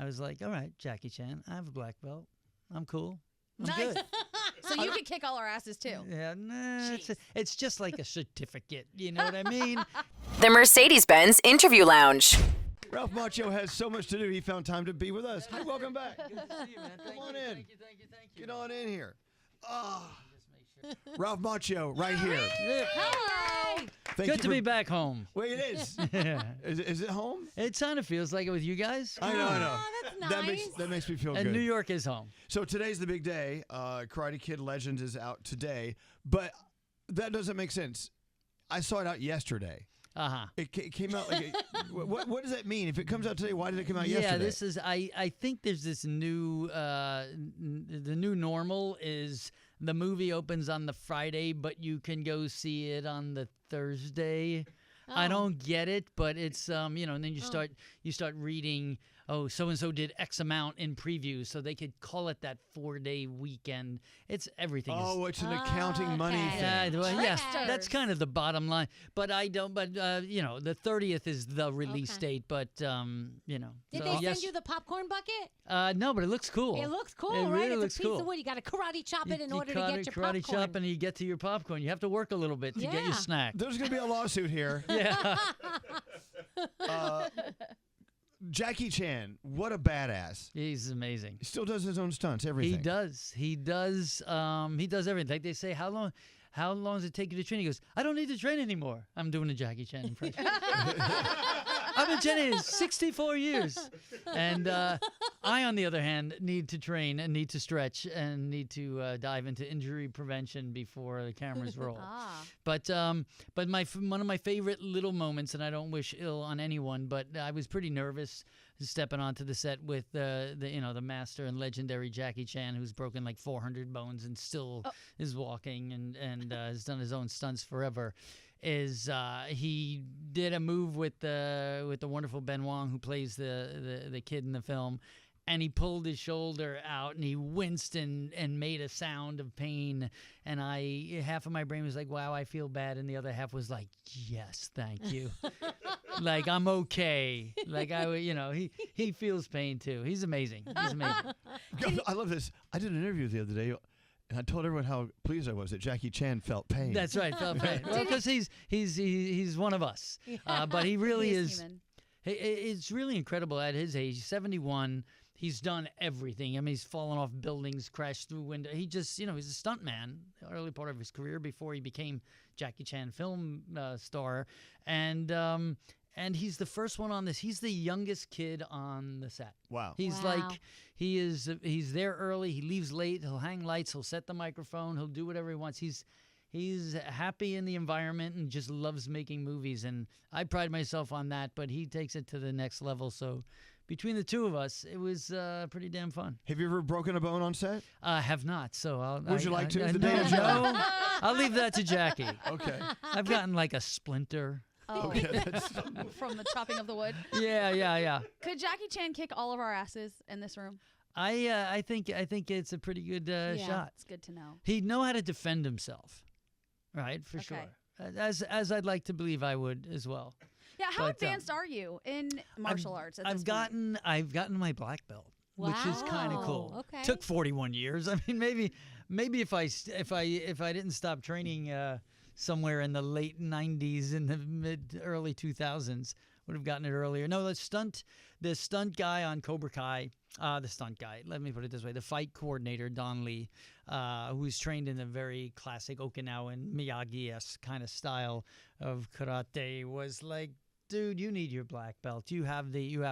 I was like, all right, Jackie Chan, I have a black belt. I'm cool. I'm Nice. good. So you can kick all our asses too. Yeah, nah, it's just like a certificate. You know what I mean? The Mercedes-Benz Interview Lounge. Ralph Macchio has so much to do, he found time to be with us. Hi, welcome back. Good to see you, man. Come on in. Thank you. Get on in here. Ralph Macchio, right here. Hi. Good to be back home. Wait, it is. Yeah. Is it home? It kind of feels like it with you guys. I know. Oh, that's nice. That makes me feel And good. New York is home. So today's the big day. Karate Kid Legends is out today, but that doesn't make sense. I saw it out yesterday. Uh-huh. It came out like what does that mean? If it comes out today, why did it come out yesterday? Yeah, this is I think there's this new the new normal is the movie opens on the Friday, but you can go see it on the Thursday. I don't get it, but it's and then you start reading, oh, so and so did X amount in previews, so they could call it that 4-day weekend. It's everything. Oh, it's an accounting money thing. Yeah, well, yes, Tricksters. that's kind of the bottom line. But I don't. But the 30th is the release date. But Did they send you the popcorn bucket? No, but it looks cool. It looks cool, It right? really It's looks a piece cool. of wood. You got to karate chop it in order to get your karate popcorn. chop, and you get to your popcorn. You have to work a little bit to get your snack. There's going to be a lawsuit here. Yeah. Jackie Chan, what a badass. He's amazing. He still does his own stunts, everything. He does. He does everything. Like they say, how long does it take you to train? He goes, I don't need to train anymore. I'm doing a Jackie Chan impression. I've been training 64 years. And I, on the other hand, need to train and need to stretch and need to dive into injury prevention before the cameras roll. But one of my favorite little moments, and I don't wish ill on anyone, but I was pretty nervous stepping onto the set with the master and legendary Jackie Chan, who's broken like 400 bones and still is walking and has done his own stunts forever. Is he did a move with the wonderful Ben Wong, who plays the kid in the film, and he pulled his shoulder out and he winced and made a sound of pain, and half of my brain was like, wow, I feel bad, and the other half was like, yes, thank you. Like, I'm okay. Like, he feels pain too. He's amazing. He's amazing. I love this. I did an interview the other day, and I told everyone how pleased I was that Jackie Chan felt pain. That's right, felt pain. Well, because he's one of us. But he really is. Human. It's really incredible at his age. He's 71. He's done everything. I mean, he's fallen off buildings, crashed through windows. He just, he's a stuntman, early part of his career before he became Jackie Chan film star. And he's the first one on this. He's the youngest kid on the set. Wow. He's he's there early. He leaves late. He'll hang lights. He'll set the microphone. He'll do whatever he wants. He's happy in the environment and just loves making movies. And I pride myself on that, but he takes it to the next level. So between the two of us, it was pretty damn fun. Have you ever broken a bone on set? I have not. So Would you like to? No, The day of no. I'll leave that to Jackie. Okay. I've gotten like a splinter. Oh, Okay. from the chopping of the wood. Yeah. Could Jackie Chan kick all of our asses in this room? I think it's a pretty good shot. It's good to know. He'd know how to defend himself, right? For sure. As I'd like to believe I would as well. Yeah, how But, advanced are you in martial arts at this I've gotten my black belt, which is kind of cool. Okay. Took 41 years. I mean, maybe if I didn't stop training somewhere in the late 90s in the early 2000s, would have gotten it earlier. No, the stunt guy on Cobra Kai, let me put it this way, the fight coordinator, Don Lee, who's trained in a very classic Okinawan Miyagi-esque kind of style of karate, was like, dude, you need your black belt. You have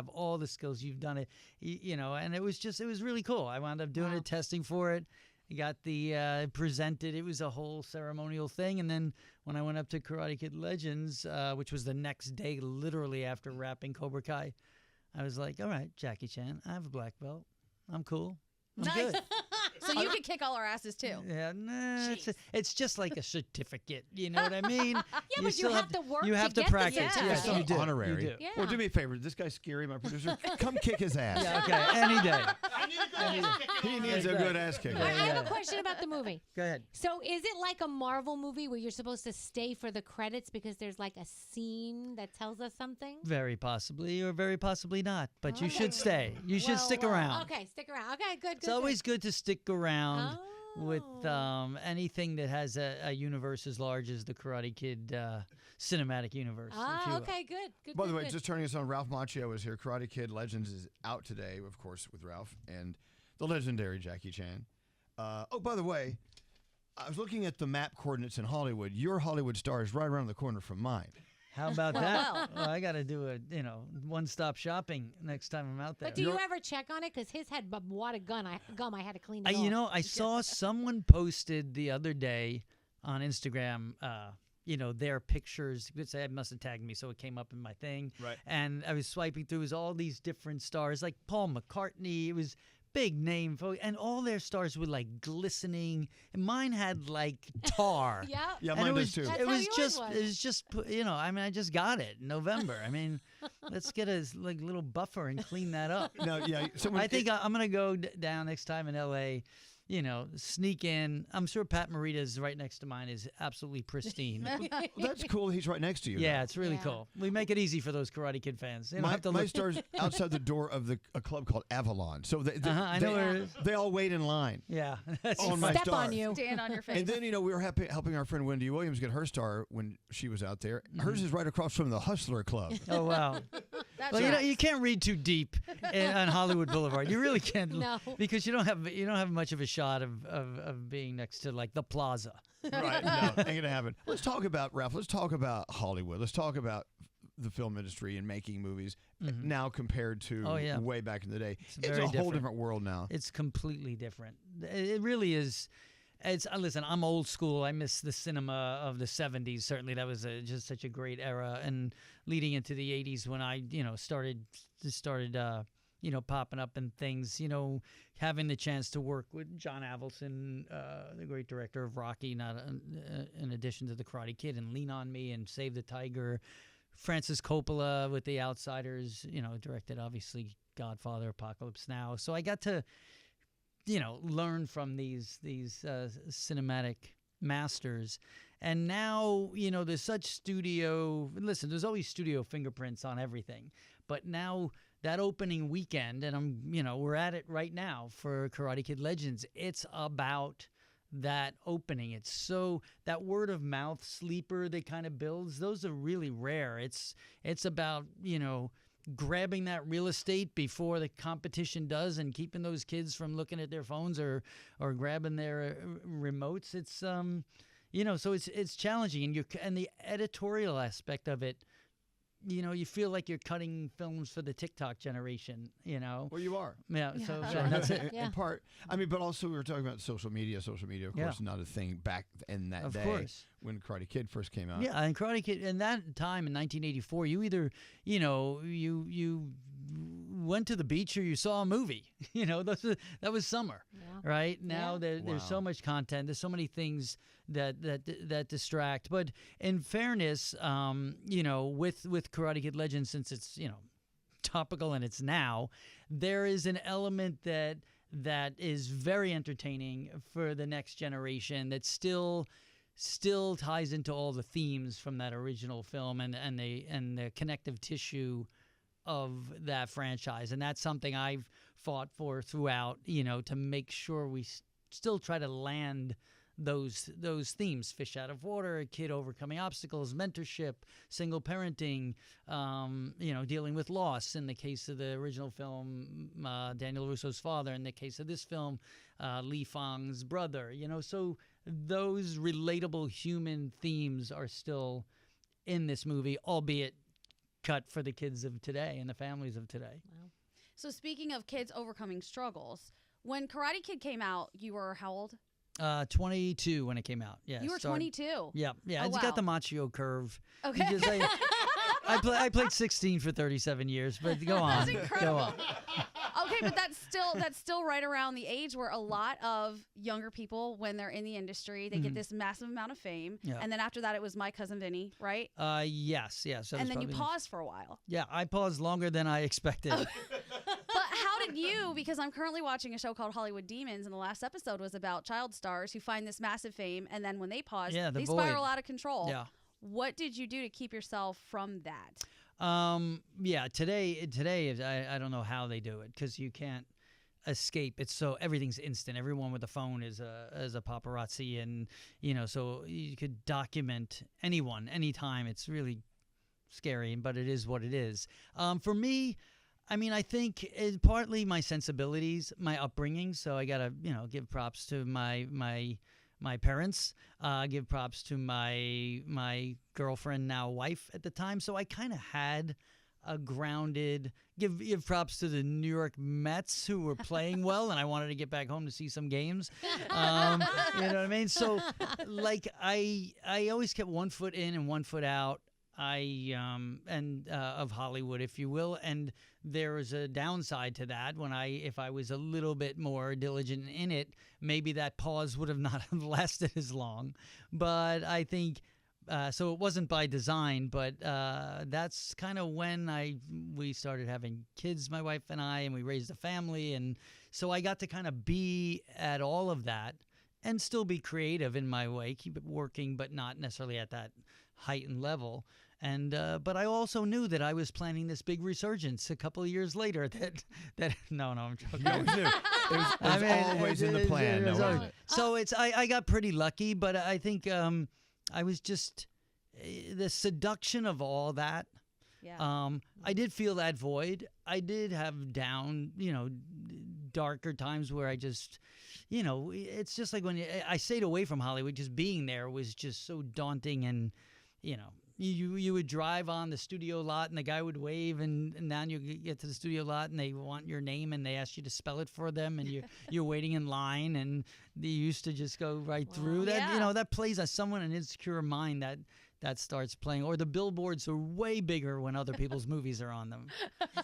all the skills. You've done it, and it was really cool. I wound up doing it, testing for it. I got the presented. It was a whole ceremonial thing. And then when I went up to Karate Kid Legends, which was the next day, literally after wrapping Cobra Kai, I was like, all right, Jackie Chan, I have a black belt. I'm cool. I'm good. So you could kick all our asses too. Yeah, nah, it's just like a certificate. You know what I mean? Yeah, but you have to work. You have to to get practice. The Yes, you do. Honorary. You do. Yeah. Well, do me a favor. This guy's Scary, my producer. Come kick his ass. Yeah, okay, any day. He needs a good ass kick. I have a question about the movie. Go ahead. So is it like a Marvel movie where you're supposed to stay for the credits because there's like a scene that tells us something? Very possibly, or very possibly not. But you should stay. You should stick around. Okay, stick around. Okay, good. It's always good to stick around with Oh. anything that has a universe as large as the Karate Kid cinematic universe. if you will. Okay, good. By the way, good. just turning us on, Ralph Macchio is here. Karate Kid Legends is out today, of course, with Ralph and the legendary Jackie Chan. Oh, by the way, I was looking at the map coordinates in Hollywood. Your Hollywood star is right around the corner from mine. How about that? Well, I got to do a one-stop shopping next time I'm out there. But do you ever check on it? Because his had what a gum. I had to clean it off. I saw someone posted the other day on Instagram. Their pictures. I must have tagged me, so it came up in my thing. Right. And I was swiping through. It was all these different stars, like Paul McCartney. It was big name, and all their stars were like glistening. And mine had like tar. Yeah. Yeah, And mine it was, does too. That's it how was yours just, was. it was just, I just got it in November. I mean, let's get a little buffer and clean that up. No, yeah. Someone, I think I'm gonna go down next time in LA. Sneak in. I'm sure Pat Morita's right next to mine is absolutely pristine. well, that's cool. He's right next to you. Yeah, though. it's really cool. We make it easy for those Karate Kid fans. They don't My, have to my look. star's outside the door of a club called Avalon. So I know where it is. they all wait in line. Yeah, that's On my Step star. on you. Stand on your face. And then, we were helping our friend Wendy Williams get her star when she was out there. Hers is right across from the Hustler Club. Oh wow. That's Well, right. you can't read too deep on Hollywood Boulevard. You really can't, No. because you don't have much of a shot of being next to like the Plaza. Right. No, ain't going to happen. Let's talk about, Ralph, let's talk about Hollywood. Let's talk about the film industry and making movies now compared to Oh, yeah. way back in the day. It's very a whole different. different world now. It's completely different. It really is. Listen, I'm old school. I miss the cinema of the 70s. Certainly, that was just such a great era. And leading into the 80s, when I started popping up and things, having the chance to work with John Avildsen, the great director of Rocky, not in addition to The Karate Kid, and Lean on Me and Save the Tiger. Francis Coppola with The Outsiders, directed obviously Godfather, Apocalypse Now. So I got to learn from these cinematic masters. And now, there's such there's always studio fingerprints on everything. But now that opening weekend, and we're at it right now for Karate Kid Legends, it's about that opening. It's so that word of mouth sleeper that kind of builds, those are really rare. It's about, grabbing that real estate before the competition does and keeping those kids from looking at their phones or grabbing their remotes. It's so it's challenging, and the editorial aspect of it, you feel like you're cutting films for the TikTok generation, Well, you are. Yeah, so Sure. that's it. In part. But also we were talking about social media. Social media, of course, not a thing back in that Of day course. when Karate Kid first came out. Yeah, and Karate Kid, in that time in 1984, you either, you went to the beach or you saw a movie. That was summer, right? Now there's so much content. There's so many things that distract. But in fairness, with Karate Kid Legends, since it's topical and it's now, there is an element that is very entertaining for the next generation that still ties into all the themes from that original film and the connective tissue of that franchise. And that's something I've fought for throughout, to make sure we still try to land those themes: fish out of water, a kid overcoming obstacles, mentorship, single parenting, dealing with loss in the case of the original film, Daniel Russo's father. In the case of this film, Li Fang's brother. So those relatable human themes are still in this movie, albeit cut for the kids of today and the families of today. Wow. So speaking of kids overcoming struggles, when Karate Kid came out, you were how old? 22 when it came out. Yeah, You were 22. Yeah. Oh, It's wow. got the Macchio curve. Okay. I played 16 for 37 years, but go on. That's incredible. Go on. Okay, but that's still right around the age where a lot of younger people, when they're in the industry, they get this massive amount of fame, and then after that, it was My Cousin Vinny, right? Yes. And then you paused for a while. Yeah, I paused longer than I expected. But how did you? Because I'm currently watching a show called Hollywood Demons, and the last episode was about child stars who find this massive fame, and then when they pause, they spiral out of control. Yeah. What did you do to keep yourself from that? Yeah, today I don't know how they do it because you can't escape. It's so everything's instant. Everyone with a phone is a paparazzi, and so you could document anyone, anytime. It's really scary, but it is what it is. For me, I mean, I think it's partly my sensibilities, my upbringing. So I gotta give props to my parents, give props to my girlfriend, now wife at the time. So I kind of had a grounded, give props to the New York Mets who were playing well, and I wanted to get back home to see some games. You know what I mean? So like I always kept one foot in and one foot out. Of Hollywood, if you will, and there was a downside to that. If I was a little bit more diligent in it, maybe that pause would have not lasted as long. But I think so. It wasn't by design, but that's kind of when we started having kids, my wife and I, and we raised a family, and so I got to kind of be at all of that and still be creative in my way, keep it working, but not necessarily at that heightened level. And but I also knew that I was planning this big resurgence a couple of years later. That no, I'm joking. It was always in the plan. So I got pretty lucky, but I think I was just the seduction of all that. Yeah. I did feel that void. I did have darker times where I just, it's just like when I stayed away from Hollywood. Just being there was just so daunting, and you would drive on the studio lot and the guy would wave, and now you get to the studio lot and they want your name and they ask you to spell it for them, and you're waiting in line, and they used to just go right through that. Yeah. That plays on someone an insecure mind that starts playing. Or the billboards are way bigger when other people's movies are on them.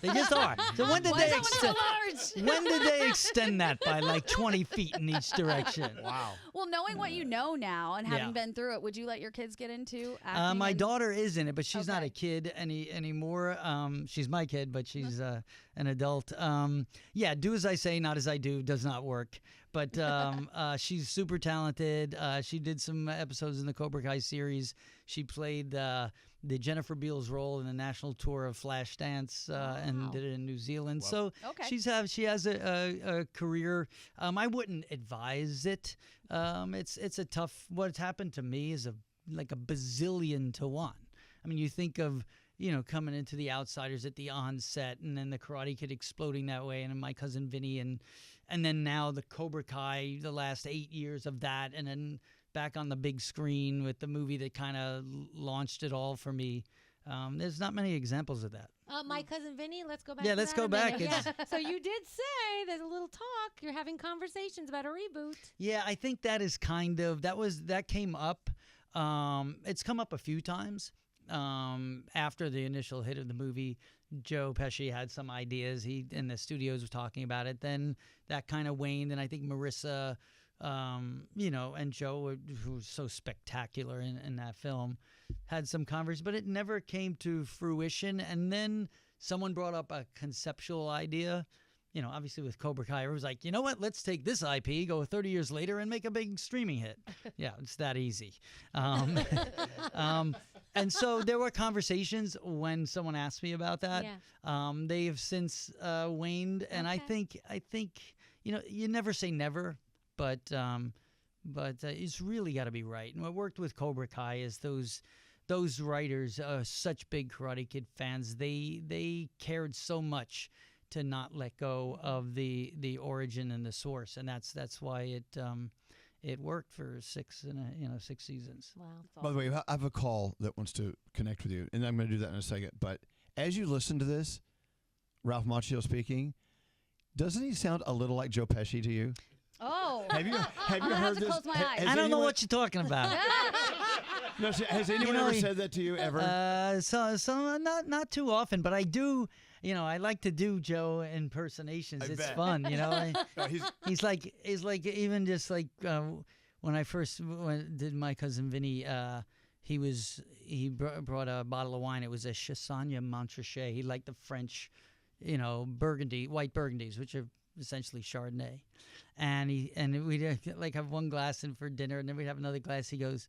They just are. So when did they extend that by like 20 feet in each direction? Wow. Well, knowing what you know now and having been through it, would you let your kids get into acting? My daughter is in it, but she's not a kid anymore. She's my kid, but she's an adult. Do as I say, not as I do does not work. But she's super talented. She did some episodes in the Cobra Kai series. She played the Jennifer Beals role in the national tour of Flashdance and did it in New Zealand. Wow. So she has a career. I wouldn't advise it. It's a tough. What's happened to me is like a bazillion to one. I mean, you think of coming into The Outsiders at the onset, and then the Karate Kid exploding that way, and then My Cousin Vinny, and then now the Cobra Kai, the last 8 years of that, and then back on the big screen with the movie that kind of launched it all for me. There's not many examples of that. My Cousin Vinny, let's go back. Yeah, to let's that go a back. minute. Yeah. So you did say there's a little talk. You're having conversations about a reboot. Yeah, I think that is that came up. It's come up a few times. After the initial hit of the movie, Joe Pesci had some ideas. He in the studios was talking about it. Then that kind of waned, and I think Marissa, and Joe, who was so spectacular in that film, had some conversations, but it never came to fruition. And then someone brought up a conceptual idea. Obviously with Cobra Kai, it was like, you know what? Let's take this IP, go 30 years later, and make a big streaming hit. Yeah, it's that easy. And so there were conversations when someone asked me about that. Yeah. They have since waned, and I think you never say never, but it's really got to be right. And what worked with Cobra Kai is those writers are such big Karate Kid fans. They cared so much to not let go of the origin and the source, and that's why it worked for 6 seasons. Wow. By the way, I have a call that wants to connect with you, and I'm going to do that in a second. But as you listen to this, Ralph Macchio speaking, doesn't he sound a little like Joe Pesci to you? Oh. Have you I'm gonna heard have to this? close my eyes. I don't know what you're talking about. No, has anyone ever said that to you ever? So not too often, but I do. I like to do Joe impersonations. It's bet. fun, No, he's like even just like when I first did my cousin Vinny. He brought a bottle of wine. It was a Chassagne Montrachet. He liked the French, white Burgundies, which are essentially Chardonnay. And we'd like have one glass in for dinner, and then we'd have another glass. He goes,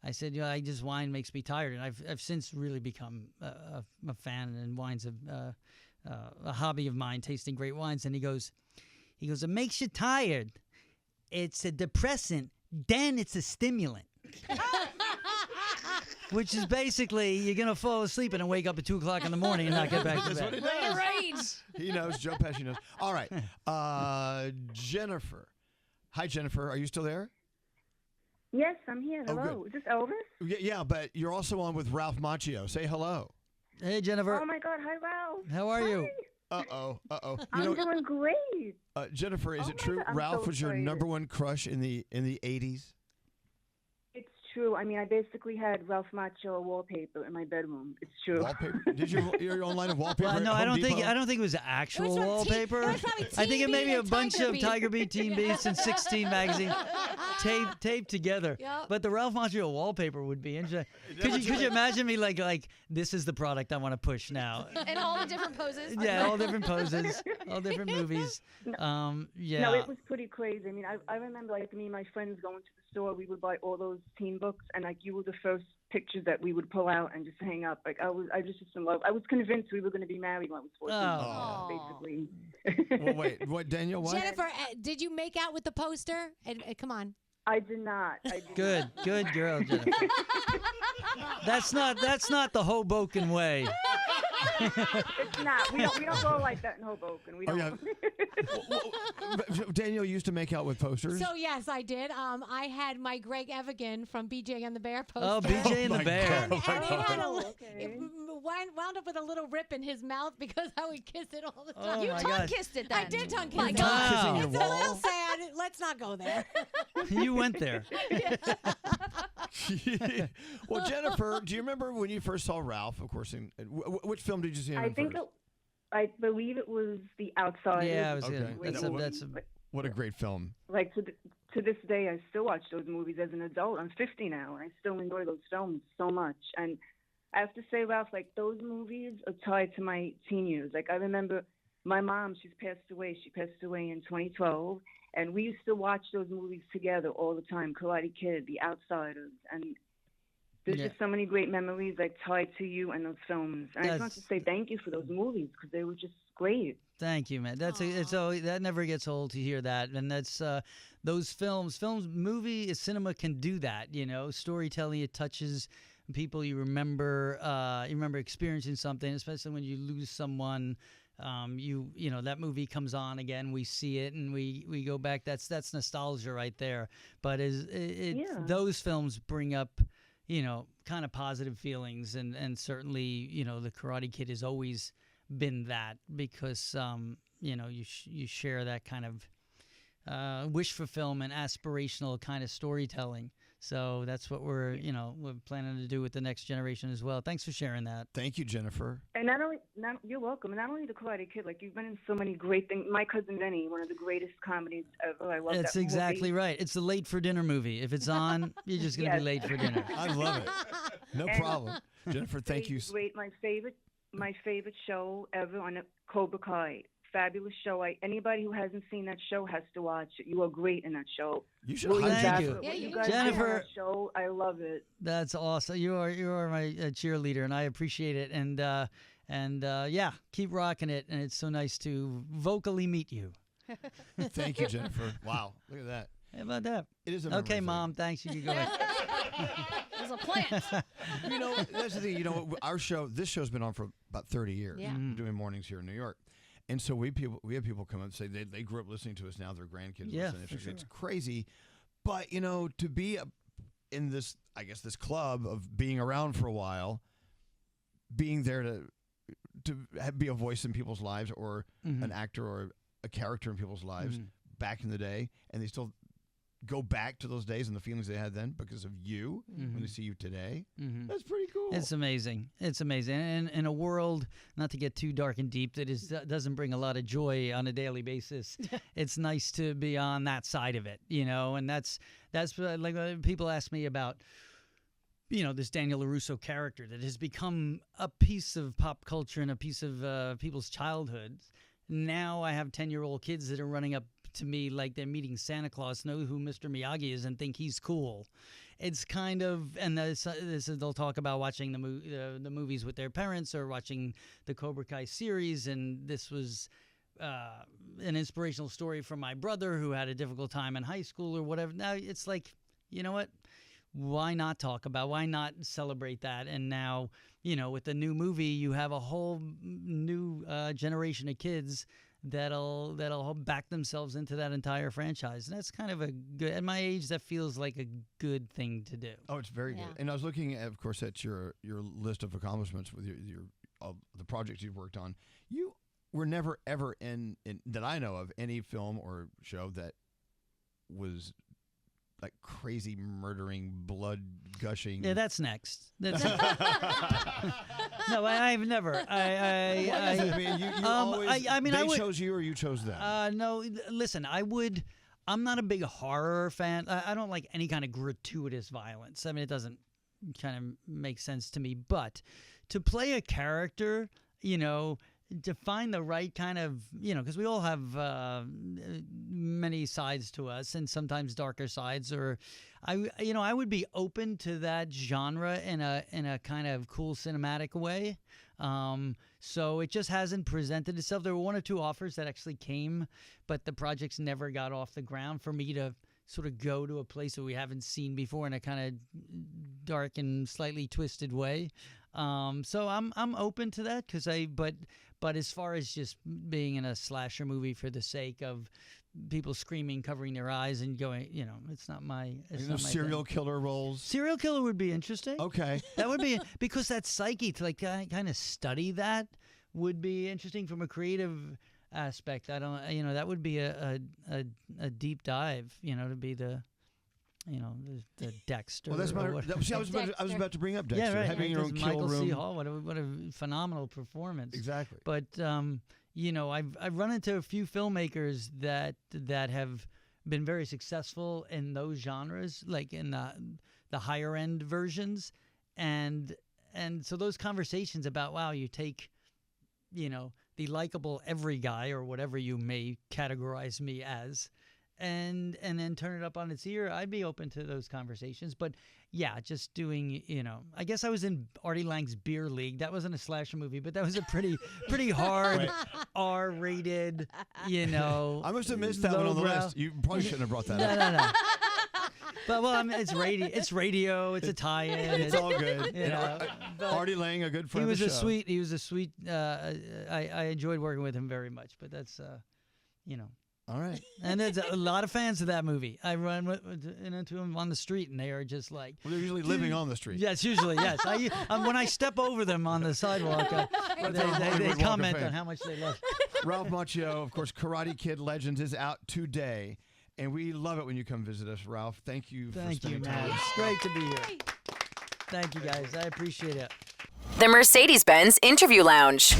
I said, wine makes me tired, and I've since really become a fan, and wine's a hobby of mine, tasting great wines. And he goes, it makes you tired. It's a depressant, then it's a stimulant. Which is basically you're gonna fall asleep and then wake up at 2 o'clock in the morning and not get back to bed. That's what he does. Right. He knows. Joe Pesci knows. All right, Jennifer. Hi, Jennifer. Are you still there? Yes, I'm here. Oh, Hello. good. Is this Elvis? Yeah, but you're also on with Ralph Macchio. Say hello. Hey, Jennifer. Oh my God. Hi, Ralph. How are you? Uh-oh. I'm doing great. Jennifer, is Oh it my true God, I'm Ralph so was your excited. number one crush in the 80s? It's true. I mean, I basically had Ralph Macchio wallpaper in my bedroom. It's true. Wallpaper? Did you your own line of wallpaper? Well, no, at I Home don't think Depot? it was actual It was from wallpaper. it was probably I think it Teen may be Beat a and bunch Tiger of Beat. Tiger Beat, Teen Beats, and 16 magazine taped together. Yep. But the Ralph Macchio wallpaper would be interesting. Could you imagine me like this is the product I want to push now? And all the different poses. Yeah, all different poses, all different movies. Yeah. No, it was pretty crazy. I mean, I remember like me and my friends going to the store. We would buy all those teen books, and like you were the first pictures that we would pull out and just hang up. Like I was just in love. I was convinced we were going to be married when I was 14. Oh. Basically. Well, wait, what, Danielle? What? Jennifer, did you make out with the poster? Come on. I did not. Good girl, Jennifer. That's not the Hoboken way. It's not. We don't go like that in Hoboken. We Oh, don't. yeah. Danielle used to make out with posters. So yes, I did. I had my Greg Evigan from BJ and the Bear poster. Oh, BJ and my the Bear. And it had okay. it wound up with a little rip in his mouth because I would kiss it all the Oh, time. You my tongue God. kissed it then. I did tongue kiss My it. God. Kissing your It's a wall. little sad. Let's not go there. You went there. Well, Jennifer, do you remember when you first saw Ralph? Of course, which film did you see him in first? I believe it was The Outsider. Yeah, it was Okay. good. That's a What a great film. Like to this day, I still watch those movies as an adult. I'm 50 now, and I still enjoy those films so much. And I have to say, Ralph, like those movies are tied to my teen years. Like I remember my mom, she's passed away. She passed away in 2012, and we used to watch those movies together all the time. Karate Kid, The Outsiders, and there's just so many great memories like tied to you and those films. And I just want to say thank you for those movies because they were just great. Thank you, man. That never gets old to hear that, and that's those movie, cinema can do that. Storytelling, it touches people. You remember experiencing something, especially when you lose someone. That movie comes on again. We see it and we go back. That's nostalgia right there. But those films bring up kind of positive feelings, and certainly the Karate Kid has always been that because you share that kind of wish fulfillment, aspirational kind of storytelling. So that's what we're planning to do with the next generation as well. Thanks for sharing that. Thank you, Jennifer. And you're welcome. And not only the Karate Kid, like you've been in so many great things. My Cousin Vinny, one of the greatest comedies ever. I love that. That's movie. exactly right. It's the late for dinner movie. If it's on, you're just gonna be late for dinner. I love it. No problem, Jennifer. Thank you. Great. My favorite show ever on Cobra Kai. Fabulous show. Anybody who hasn't seen that show has to watch it. You are great in that show. You should. Thank you. Yeah, you guys Jennifer. do on that show. I love it. That's awesome. You are my cheerleader, and I appreciate it. And yeah, keep rocking it. And it's so nice to vocally meet you. Thank you, Jennifer. Wow, look at that. How about that? It is a Okay, memory Mom. Thanks. You can go ahead. There's a plant. That's the thing. This show's been on for about 30 years. Yeah. We're doing mornings here in New York. And so we have people come up and say they grew up listening to us. Now their grandkids listen. It's crazy. But, to be in this, I guess, this club of being around for a while, being there to be a voice in people's lives or an actor or a character in people's lives back in the day, and they still go back to those days and the feelings they had then because of you when they see you today. That's pretty cool. It's amazing. It's amazing. And in a world, not to get too dark and deep, that doesn't bring a lot of joy on a daily basis, it's nice to be on that side of it, and that's like people ask me about, this Daniel LaRusso character that has become a piece of pop culture and a piece of people's childhoods. Now I have 10-year-old kids that are running up to me like they're meeting Santa Claus, know who Mr. Miyagi is, and think he's cool. It's kind of, and they'll talk about watching the movies with their parents or watching the Cobra Kai series, and this was an inspirational story from my brother who had a difficult time in high school or whatever. Now it's like, you know what? Why not talk about? Why not celebrate that? And now, with the new movie, you have a whole new generation of kids that'll back themselves into that entire franchise, and that's kind of a good. At my age, that feels like a good thing to do. Oh, it's very good. And I was looking, of course, at your list of accomplishments with your the projects you've worked on. You were never ever in that I know of any film or show that was like crazy murdering, blood gushing. Yeah, that's next. That's no, I've never. They chose you or you chose them? No, listen, I'm not a big horror fan. I don't like any kind of gratuitous violence. I mean, it doesn't kind of make sense to me. But to play a character, to find the right kind of, because we all have many sides to us and sometimes darker sides, or I would be open to that genre in a kind of cool cinematic way. So it just hasn't presented itself. There were one or two offers that actually came, but the projects never got off the ground for me to sort of go to a place that we haven't seen before in a kind of dark and slightly twisted way. So I'm open to that but as far as just being in a slasher movie for the sake of people screaming, covering their eyes, and going, it's not my. It's not my serial killer roles. Serial killer would be interesting. Okay, that would be because that psyche to like kind of study that would be interesting from a creative aspect. I don't, that would be a deep dive. To be the. The Dexter. Well, that's I was about to bring up Dexter. Yeah, right. Having your own kill Michael room. C. Hall, what a phenomenal performance. Exactly. But I've run into a few filmmakers that have been very successful in those genres, like in the higher end versions, and so those conversations about you take, the likable every guy or whatever you may categorize me as. And then turn it up on its ear, I'd be open to those conversations. But yeah, just doing, I guess I was in Artie Lang's Beer League. That wasn't a slasher movie, but that was a pretty hard R-rated, I must have missed that one on the list. You probably shouldn't have brought that up. No. But it's radio. It's a tie-in. It's all good. Artie Lang, a good friend. He was a sweet. I enjoyed working with him very much. But that's, All right. And there's a lot of fans of that movie. I run into them on the street, and they are just like... Well, they're usually living on the street. Yes, usually, yes. When I step over them on the sidewalk, they comment on how much they love Ralph Macchio, of course, Karate Kid Legends is out today, and we love it when you come visit us, Ralph. Thank you for spending time. It's great to be here. Thank you, guys. I appreciate it. The Mercedes-Benz Interview Lounge.